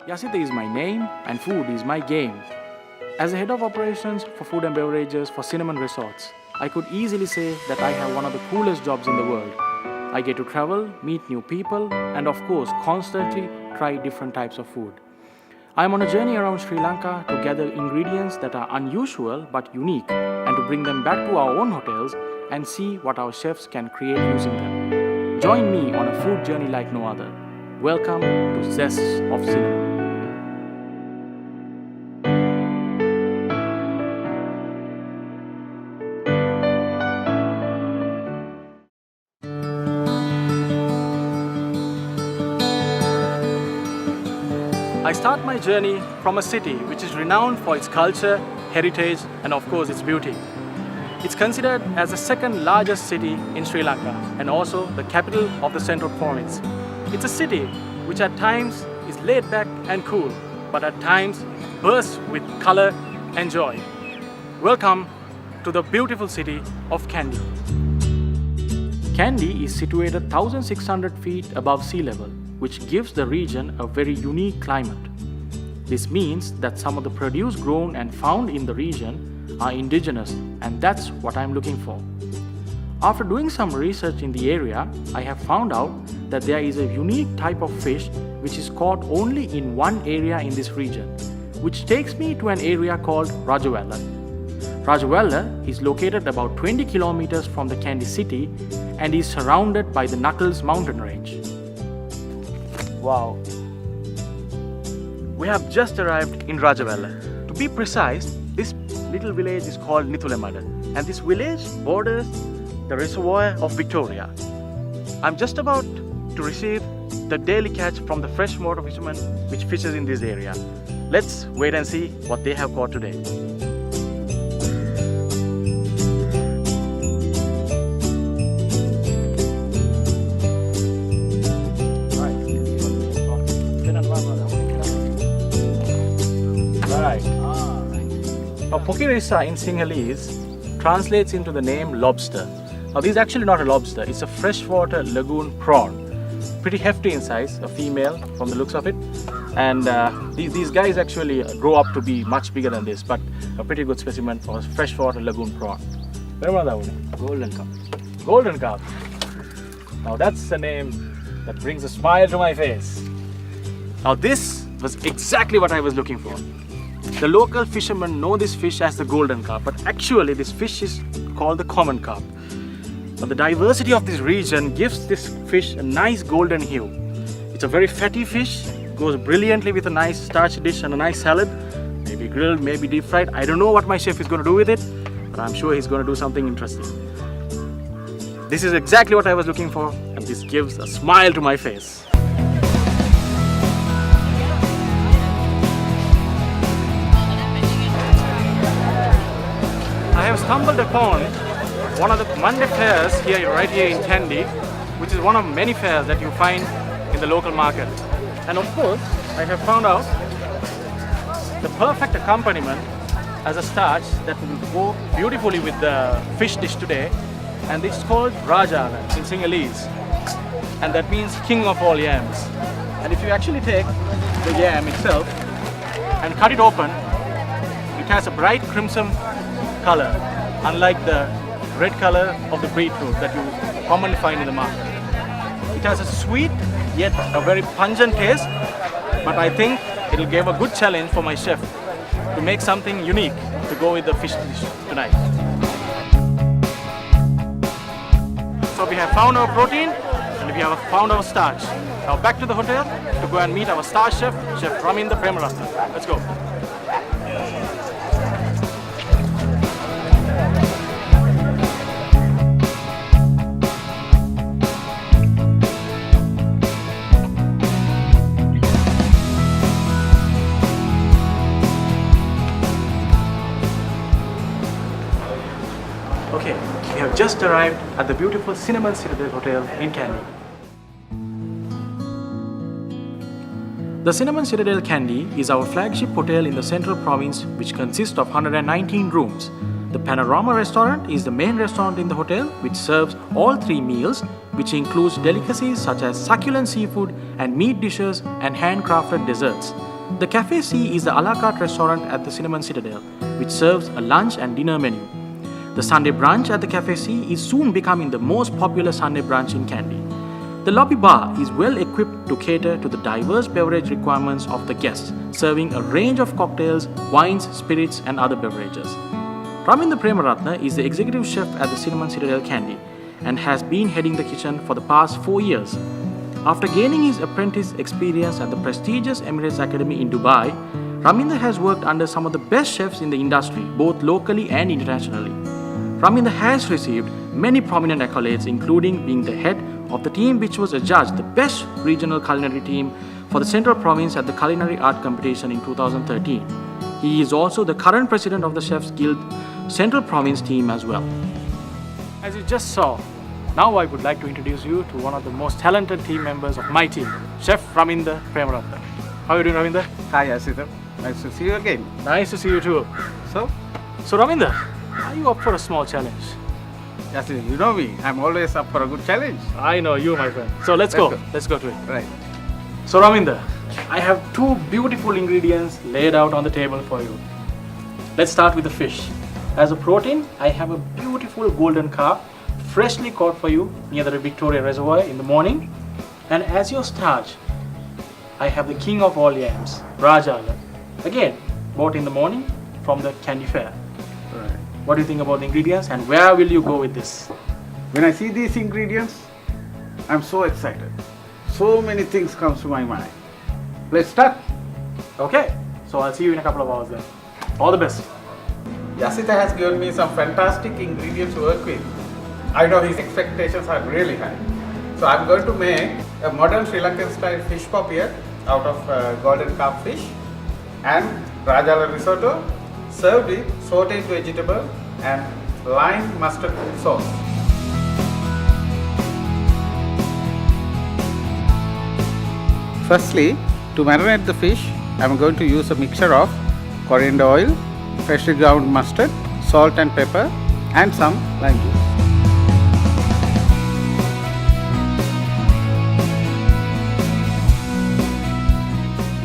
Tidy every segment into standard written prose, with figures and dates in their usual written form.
Yasita is my name and food is my game. As the head of operations for food and beverages for Cinnamon Resorts, I could easily say that I have one of the coolest jobs in the world. I get to travel, meet new people, and of course, constantly try different types of food. I am on a journey around Sri Lanka to gather ingredients that are unusual but unique and to bring them back to our own hotels and see what our chefs can create using them. Join me on a food journey like no other. Welcome to Zest of Cinnamon. I start my journey from a city which is renowned for its culture, heritage, and of course its beauty. It's considered as the second largest city in Sri Lanka and also the capital of the Central Province. It's a city which at times is laid back and cool, but at times bursts with color and joy. Welcome to the beautiful city of Kandy. Kandy is situated 1,600 feet above sea level, which gives the region a very unique climate. This means that some of the produce grown and found in the region are indigenous, and that's what I'm looking for. After doing some research in the area, I have found out that there is a unique type of fish which is caught only in one area in this region, which takes me to an area called Rajawala. Rajawala is located about 20 kilometers from the Kandy city and is surrounded by the Knuckles mountain range. Wow! We have just arrived in Rajawala. To be precise, this little village is called Nithulemada, and this village borders the reservoir of Victoria. I'm just about to receive the daily catch from the freshwater fishermen which fishes in this area. Let's wait and see what they have caught today. Now, Pokirisa in Sinhalese translates into the name lobster. Now, this is actually not a lobster, it's a freshwater lagoon prawn. Pretty hefty in size, a female from the looks of it. And these guys actually grow up to be much bigger than this, but a pretty good specimen for a freshwater lagoon prawn. Golden carp. Golden carp. Now, that's a name that brings a smile to my face. Now, this was exactly what I was looking for. The local fishermen know this fish as the golden carp, but actually this fish is called the common carp. Now, the diversity of this region gives this fish a nice golden hue. It's a very fatty fish, goes brilliantly with a nice starch dish and a nice salad, maybe grilled, maybe deep fried. I don't know what my chef is going to do with it, but I'm sure he's going to do something interesting. This is exactly what I was looking for, and this gives a smile to my face. I have stumbled upon one of the Monday fairs right here in Kandy, which is one of many fairs that you find in the local market. And of course, I have found out the perfect accompaniment as a starch that will go beautifully with the fish dish today. And it's called Raja in Sinhalese. And that means king of all yams. And if you actually take the yam itself and cut it open, it has a bright crimson color, unlike the red color of the beetroot that you commonly find in the market. It has a sweet yet a very pungent taste, but I think it will give a good challenge for my chef to make something unique to go with the fish dish tonight. So we have found our protein and we have found our starch. Now back to the hotel to go and meet our star chef, Chef Raminda Premaratna. Let's go. Okay, we have just arrived at the beautiful Cinnamon Citadel Hotel in Kandy. The Cinnamon Citadel Kandy is our flagship hotel in the Central Province, which consists of 119 rooms. The Panorama restaurant is the main restaurant in the hotel, which serves all three meals, which includes delicacies such as succulent seafood and meat dishes and handcrafted desserts. The Cafe C is the a la carte restaurant at the Cinnamon Citadel, which serves a lunch and dinner menu. The Sunday brunch at the Cafe C is soon becoming the most popular Sunday brunch in Kandy. The lobby bar is well equipped to cater to the diverse beverage requirements of the guests, serving a range of cocktails, wines, spirits, and other beverages. Raminda Premaratna is the executive chef at the Cinnamon Citadel Kandy and has been heading the kitchen for the past 4 years. After gaining his apprentice experience at the prestigious Emirates Academy in Dubai, Raminda has worked under some of the best chefs in the industry, both locally and internationally. Raminda has received many prominent accolades, including being the head of the team which was adjudged the best regional culinary team for the Central Province at the Culinary Art Competition in 2013. He is also the current president of the Chefs Guild Central Province team as well. As you just saw, now I would like to introduce you to one of the most talented team members of my team, Chef Raminda Premaratna. How are you doing, Raminda? Hi, Asita. Nice to see you again. Nice to see you too. So, Raminda, are you up for a small challenge? Asita, you know me. I'm always up for a good challenge. I know you, my friend. So let's go. Let's go to it. Right. So Raminda, I have two beautiful ingredients laid out on the table for you. Let's start with the fish. As a protein, I have a beautiful golden carp, freshly caught for you near the Victoria Reservoir in the morning. And as your starch, I have the king of all yams, Rajala. Again, bought in the morning from the Kandy fair. Right. What do you think about the ingredients and where will you go with this? When I see these ingredients, I'm so excited. So many things comes to my mind. Let's start. Okay, so I'll see you in a couple of hours then. All the best. Yasita has given me some fantastic ingredients to work with. I know his expectations are really high. So I'm going to make a modern Sri Lankan style fish papier out of golden carp fish and Rajala risotto served with sauteed vegetable and lime mustard sauce. Firstly, to marinate the fish, I'm going to use a mixture of coriander oil, freshly ground mustard, salt and pepper and some lime juice.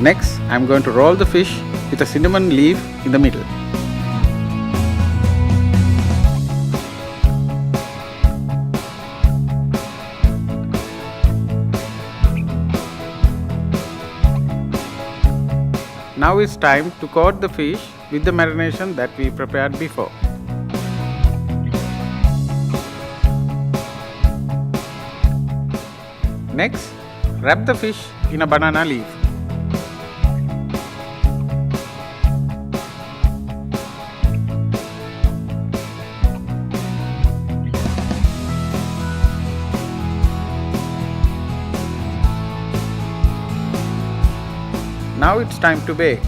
Next, I'm going to roll the fish with a cinnamon leaf in the middle. Now it's time to coat the fish with the marination that we prepared before. Next, wrap the fish in a banana leaf. Now it's time to bake.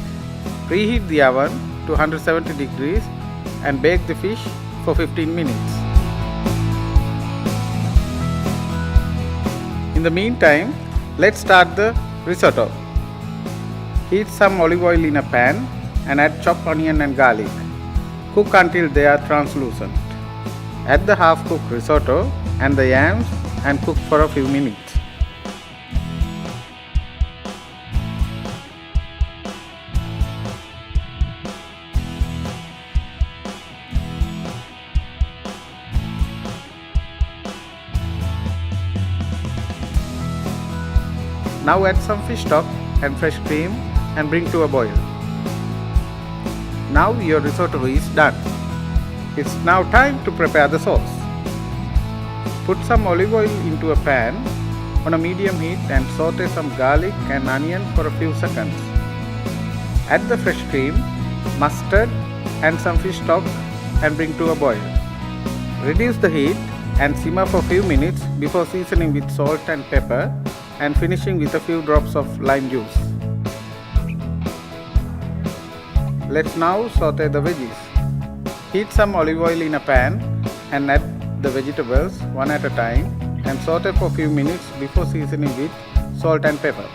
Preheat the oven to 170 degrees and bake the fish for 15 minutes. In the meantime, let's start the risotto. Heat some olive oil in a pan and add chopped onion and garlic. Cook until they are translucent. Add the half-cooked risotto and the yams and cook for a few minutes. Now add some fish stock and fresh cream and bring to a boil. Now your risotto is done. It's now time to prepare the sauce. Put some olive oil into a pan on a medium heat and saute some garlic and onion for a few seconds. Add the fresh cream, mustard and some fish stock and bring to a boil. Reduce the heat and simmer for a few minutes before seasoning with salt and pepper and finishing with a few drops of lime juice. Let's now saute the veggies. Heat some olive oil in a pan and add the vegetables one at a time and saute for a few minutes before seasoning with salt and pepper.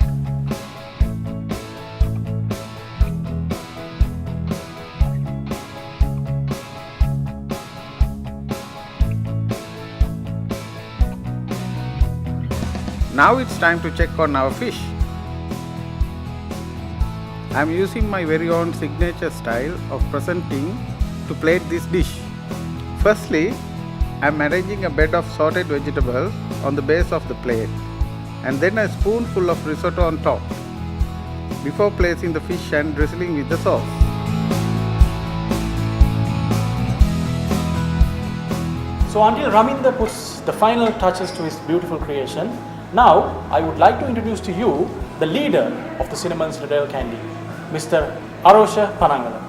Now it's time to check on our fish. I am using my very own signature style of presenting to plate this dish. Firstly, I am arranging a bed of sauteed vegetables on the base of the plate and then a spoonful of risotto on top before placing the fish and drizzling with the sauce. So until Raminda puts the final touches to his beautiful creation, now I would like to introduce to you the leader of the Cinnamon Citadel Kandy, Mr. Arosha Panangala.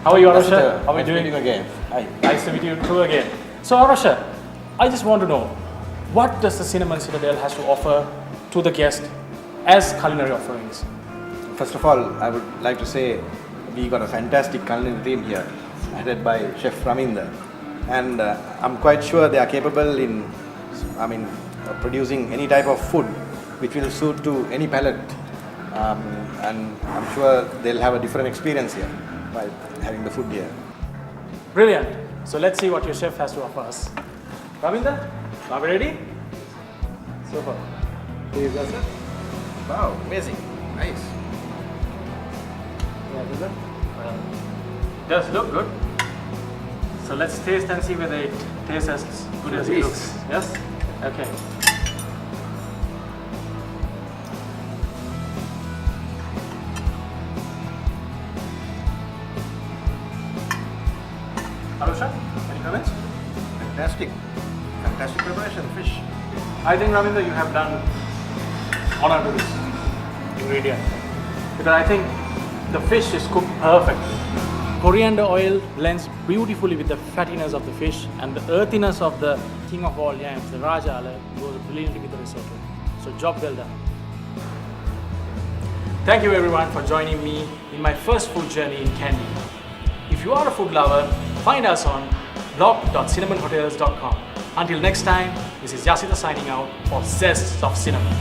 How are you, Arosha? How are you doing? Again. Hi. Nice to meet you too again. So Arosha, I just want to know, what does the Cinnamon Citadel has to offer to the guest as culinary offerings? First of all, I would like to say we got a fantastic culinary team here, headed by Chef Raminda, and I'm quite sure they are capable in, producing any type of food which will suit to any palate, and I'm sure they'll have a different experience here by having the food here. Brilliant. So let's see what your chef has to offer us. Raminda, are we ready? Super. Please, that's it. Wow, amazing, nice. Yeah, is it? Does look good. So let's taste and see whether it tastes as good as it looks. Yes? Okay. Arosha, any comments? Fantastic preparation, fish. I think Raminda, you have done honor to this ingredient because I think the fish is cooked perfectly. Coriander oil blends beautifully with the fattiness of the fish, and the earthiness of the king of all yams, the Rajala, goes brilliantly with the risotto. So job well done. Thank you everyone for joining me in my first food journey in Kandy. If you are a food lover, find us on blog.cinnamonhotels.com. Until next time, this is Yasita signing out for Zests of Cinnamon.